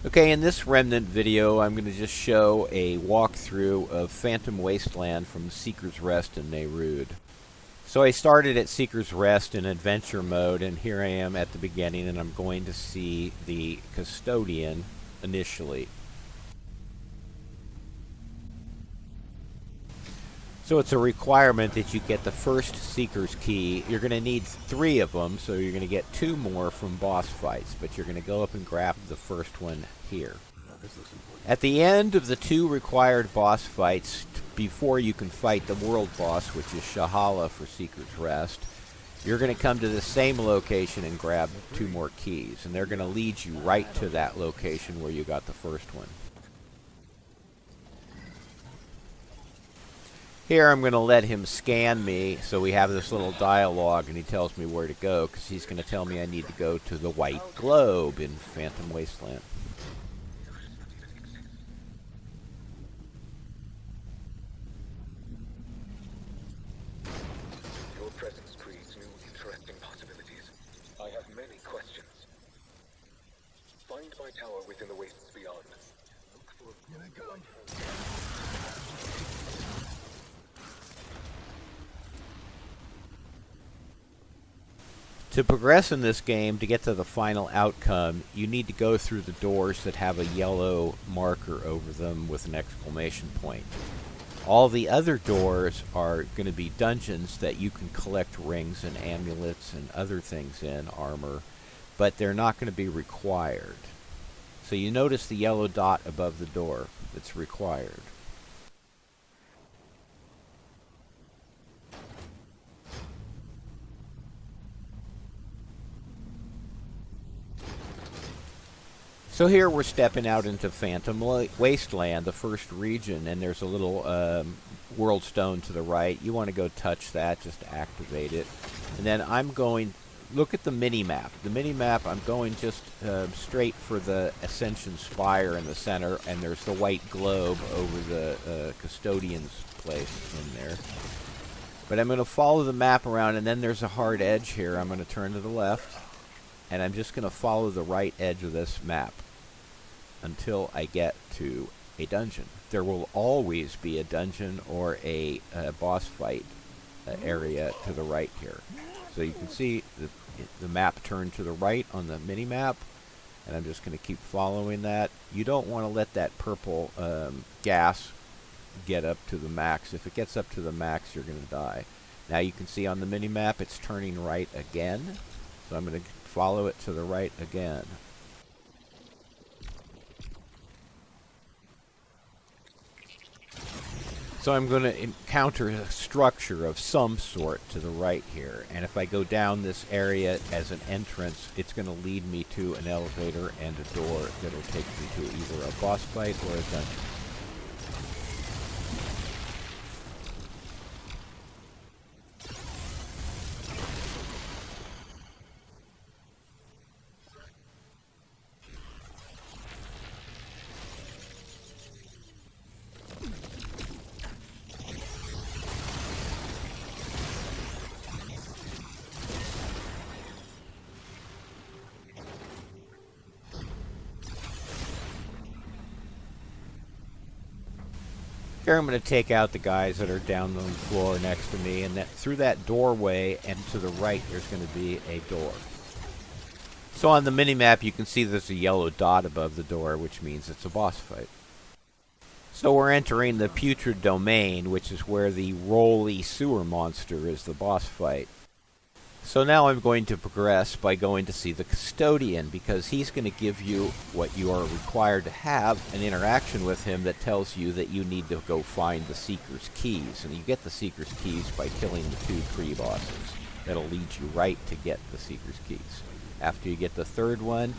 Okay, in this Remnant video, I'm going to just show a walkthrough of Phantom Wasteland from Seeker's Rest in NeRud. So I started at Seeker's Rest in adventure mode, and here I am at the beginning, and I'm going to see the custodian initially. So it's a requirement that you get the first Seeker's key. You're going to need 3 of them, so you're going to get 2 more from boss fights, but you're going to go up and grab the first one here. At the end of the 2 required boss fights, before you can fight the world boss, which is Shahala for Seeker's Rest, you're going to come to the same location and grab 2 more keys, and they're going to lead you right to that location where you got the first one. Here I'm going to let him scan me, so we have this little dialogue, and he tells me where to go, because he's going to tell me I need to go to the white globe in Phantom Wasteland. Your presence creates new interesting possibilities. I have many questions. Find my tower within the wastes beyond. Look for... Here I come. To progress in this game, to get to the final outcome, you need to go through the doors that have a yellow marker over them with an exclamation point. All the other doors are going to be dungeons that you can collect rings and amulets and other things in, armor, but they're not going to be required. So you notice the yellow dot above the door that's required. So here we're stepping out into Phantom Wasteland, the first region, and there's a little world stone to the right. You want to go touch that just to activate it. And then I'm going, look at the mini-map. The mini-map, I'm going just straight for the Ascension Spire in the center, and there's the white globe over the custodian's place in there. But I'm going to follow the map around, and then there's a hard edge here. I'm going to turn to the left, and I'm just going to follow the right edge of this map until I get to a dungeon. There will always be a dungeon or a boss fight area to the right here. So you can see the map turned to the right on the mini-map, and I'm just going to keep following that. You don't want to let that purple gas get up to the max. If it gets up to the max, you're going to die. Now you can see on the mini-map it's turning right again, so I'm going to follow it to the right again. So I'm going to encounter a structure of some sort to the right here, and if I go down this area as an entrance, it's going to lead me to an elevator and a door that will take me to either a boss fight or a dungeon. Here I'm going to take out the guys that are down on the floor next to me, and through that doorway and to the right there's going to be a door. So on the mini-map you can see there's a yellow dot above the door, which means it's a boss fight. So we're entering the Putrid Domain, which is where the Rolly Sewer Monster is the boss fight. So now I'm going to progress by going to see the Custodian, because he's going to give you what you are required to have, an interaction with him that tells you that you need to go find the Seeker's Keys. And you get the Seeker's Keys by killing the 2 pre-bosses. That'll lead you right to get the Seeker's Keys. After you get the 3rd one,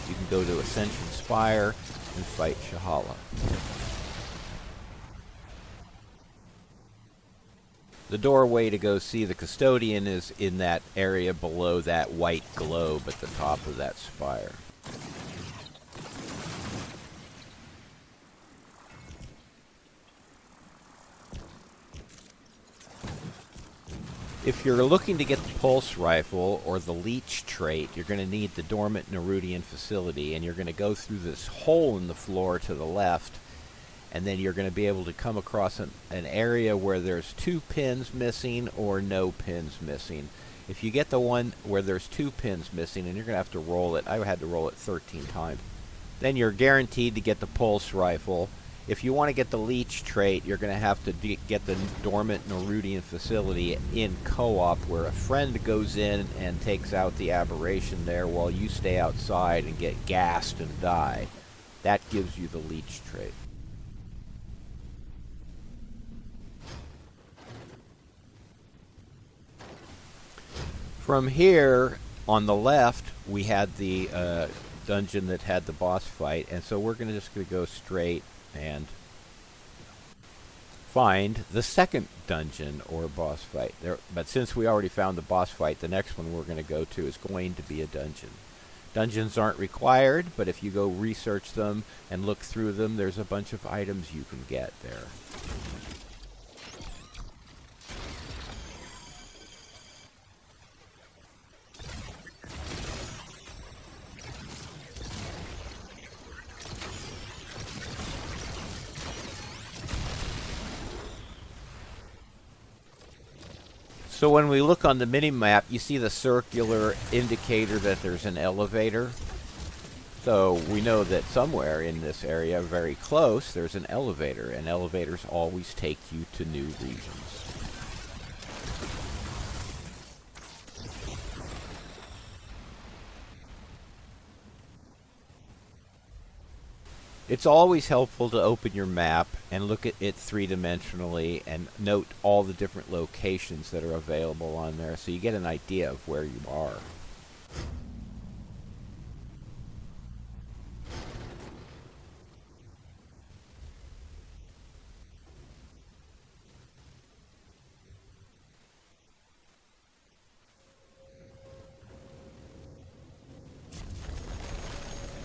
you can go to Ascension Spire and fight Shahala. The doorway to go see the Custodian is in that area below that white globe at the top of that spire. If you're looking to get the pulse rifle or the leech trait, you're going to need the dormant Nerudian facility, and you're going to go through this hole in the floor to the left, and then you're going to be able to come across an area where there's 2 pins missing or no pins missing. If you get the one where there's 2 pins missing, and you're going to have to roll it, I had to roll it 13 times, then you're guaranteed to get the pulse rifle. If you want to get the leech trait, you're going to have to get the dormant Nerudian facility in co-op, where a friend goes in and takes out the aberration there while you stay outside and get gassed and die. That gives you the leech trait. From here, on the left, we had the dungeon that had the boss fight, and so we're just going to go straight and find the second dungeon or boss fight. But since we already found the boss fight, the next one we're going to go to is going to be a dungeon. Dungeons aren't required, but if you go research them and look through them, there's a bunch of items you can get there. So when we look on the mini-map, you see the circular indicator that there's an elevator. So we know that somewhere in this area, very close, there's an elevator, and elevators always take you to new regions. It's always helpful to open your map and look at it 3-dimensionally and note all the different locations that are available on there so you get an idea of where you are.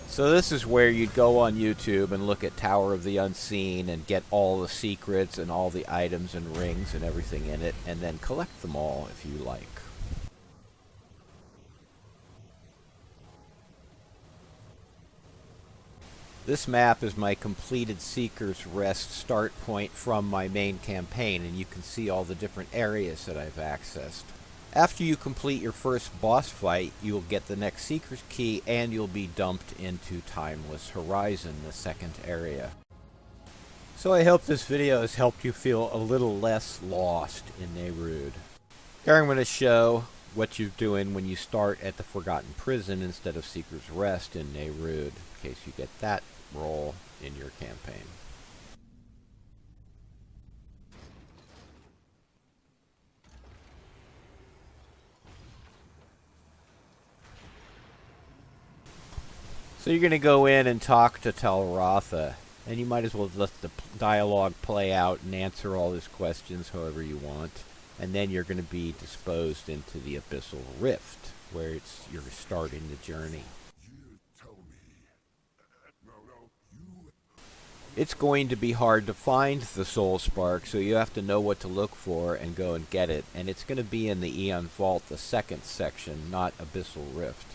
So this is where you'd go on YouTube and look at Tower of the Unseen and get all the secrets and all the items and rings and everything in it, and then collect them all if you like. This map is my completed Seeker's Rest start point from my main campaign, and you can see all the different areas that I've accessed. After you complete your first boss fight, you'll get the next Seeker's Key, and you'll be dumped into Timeless Horizon, the second area. So I hope this video has helped you feel a little less lost in NeRud. Here I'm going to show what you're doing when you start at the Forgotten Prison instead of Seeker's Rest in NeRud, in case you get that role in your campaign. So you're going to go in and talk to Talratha, and you might as well let the dialogue play out and answer all his questions however you want. And then you're going to be disposed into the Abyssal Rift, where you're starting the journey. It's going to be hard to find the Soul Spark, so you have to know what to look for and go and get it. And it's going to be in the Aeon Vault, the second section, not Abyssal Rift.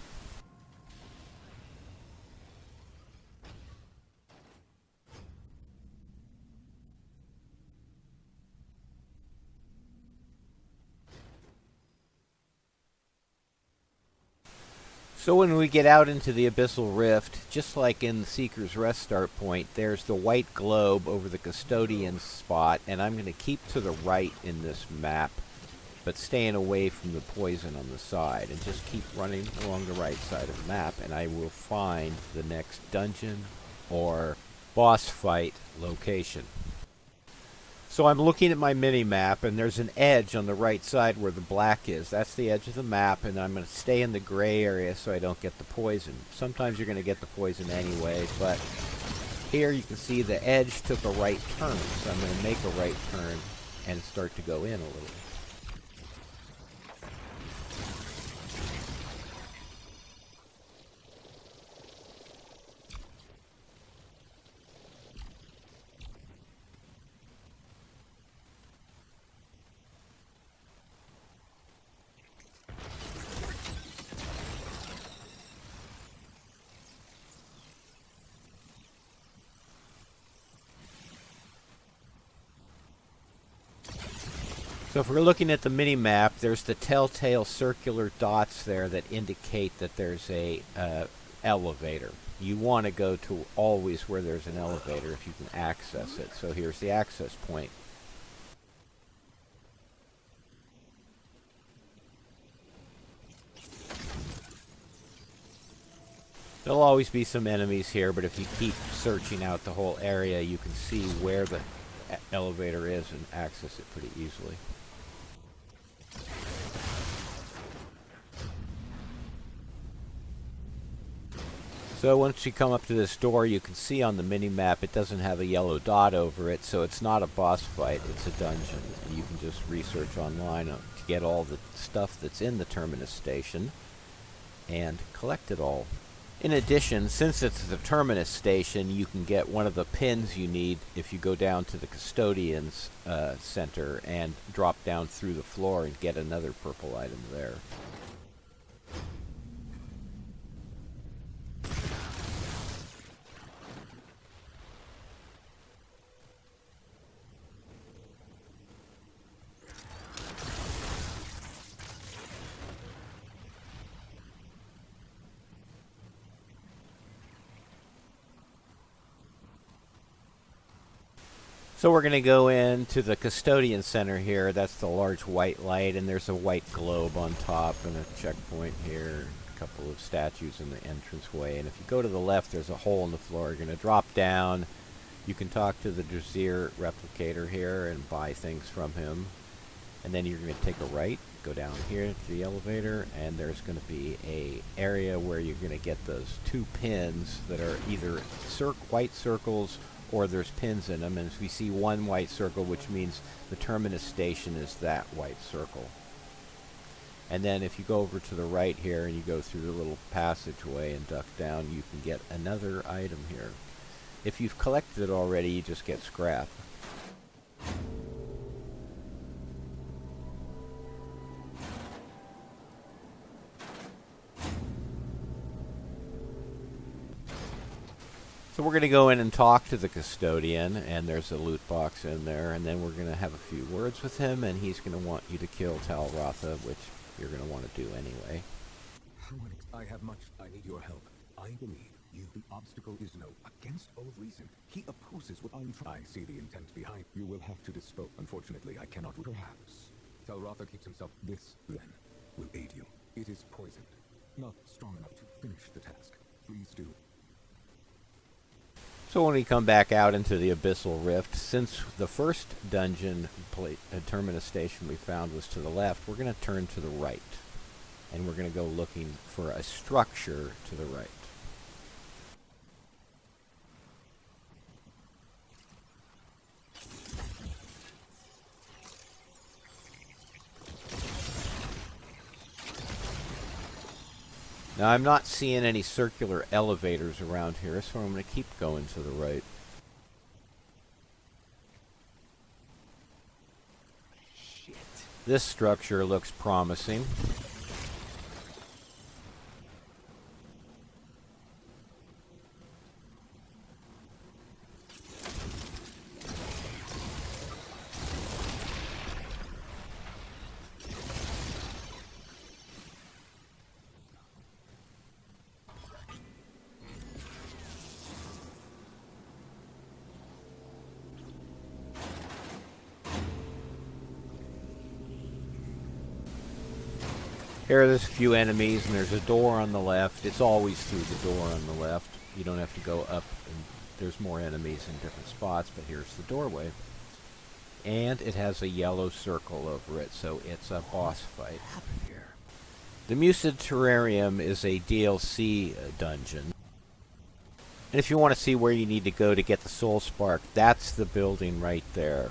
So when we get out into the Abyssal Rift, just like in the Seeker's Rest start point, there's the white globe over the Custodian's spot, and I'm going to keep to the right in this map, but staying away from the poison on the side, and just keep running along the right side of the map, and I will find the next dungeon or boss fight location. So I'm looking at my mini-map, and there's an edge on the right side where the black is. That's the edge of the map, and I'm going to stay in the gray area so I don't get the poison. Sometimes you're going to get the poison anyway, but here you can see the edge took a right turn, so I'm going to make a right turn and start to go in a little. So if we're looking at the mini-map, there's the telltale circular dots there that indicate that there's a elevator. You want to go to always where there's an elevator if you can access it. So here's the access point. There'll always be some enemies here, but if you keep searching out the whole area, you can see where the elevator is and access it pretty easily. So once you come up to this door, you can see on the mini-map it doesn't have a yellow dot over it, so it's not a boss fight, it's a dungeon. And you can just research online to get all the stuff that's in the Terminus station and collect it all. In addition, since it's the Terminus station, you can get one of the pins you need if you go down to the Custodian's center and drop down through the floor and get another purple item there. So we're going to go into the Custodian Center here. That's the large white light, and there's a white globe on top and a checkpoint here, a couple of statues in the entranceway. And if you go to the left, there's a hole in the floor. You're going to drop down. You can talk to the Drazir replicator here and buy things from him. And then you're going to take a right, go down here to the elevator, and there's going to be a area where you're going to get those two pins that are either white circles or there's pins in them, and we see one white circle, which means the Terminus station is that white circle. And then if you go over to the right here and you go through the little passageway and duck down, you can get another item here. If you've collected it already, you just get scrap. So we're going to go in and talk to the Custodian, and there's a loot box in there, and then we're going to have a few words with him, and he's going to want you to kill Tal Ratha, which you're going to want to do anyway. I have much. I need your help. I believe you. The obstacle is no. Against all reason, he opposes what I'm trying. I see the intent behind. You will have to dispose. Unfortunately, I cannot. Perhaps. Tal Ratha keeps himself. This, then, will aid you. It is poisoned. Not strong enough to finish the task. Please do. So when we come back out into the Abyssal Rift, since the first dungeon Terminus station we found was to the left, we're going to turn to the right. And we're going to go looking for a structure to the right. Now, I'm not seeing any circular elevators around here, so I'm going to keep going to the right. Shit. This structure looks promising. Here there's a few enemies, and there's a door on the left. It's always through the door on the left. You don't have to go up, and there's more enemies in different spots, but here's the doorway. And it has a yellow circle over it, so it's a boss fight. What happened here? The Mucid Terrarium is a DLC dungeon. And if you want to see where you need to go to get the Soul Spark, that's the building right there.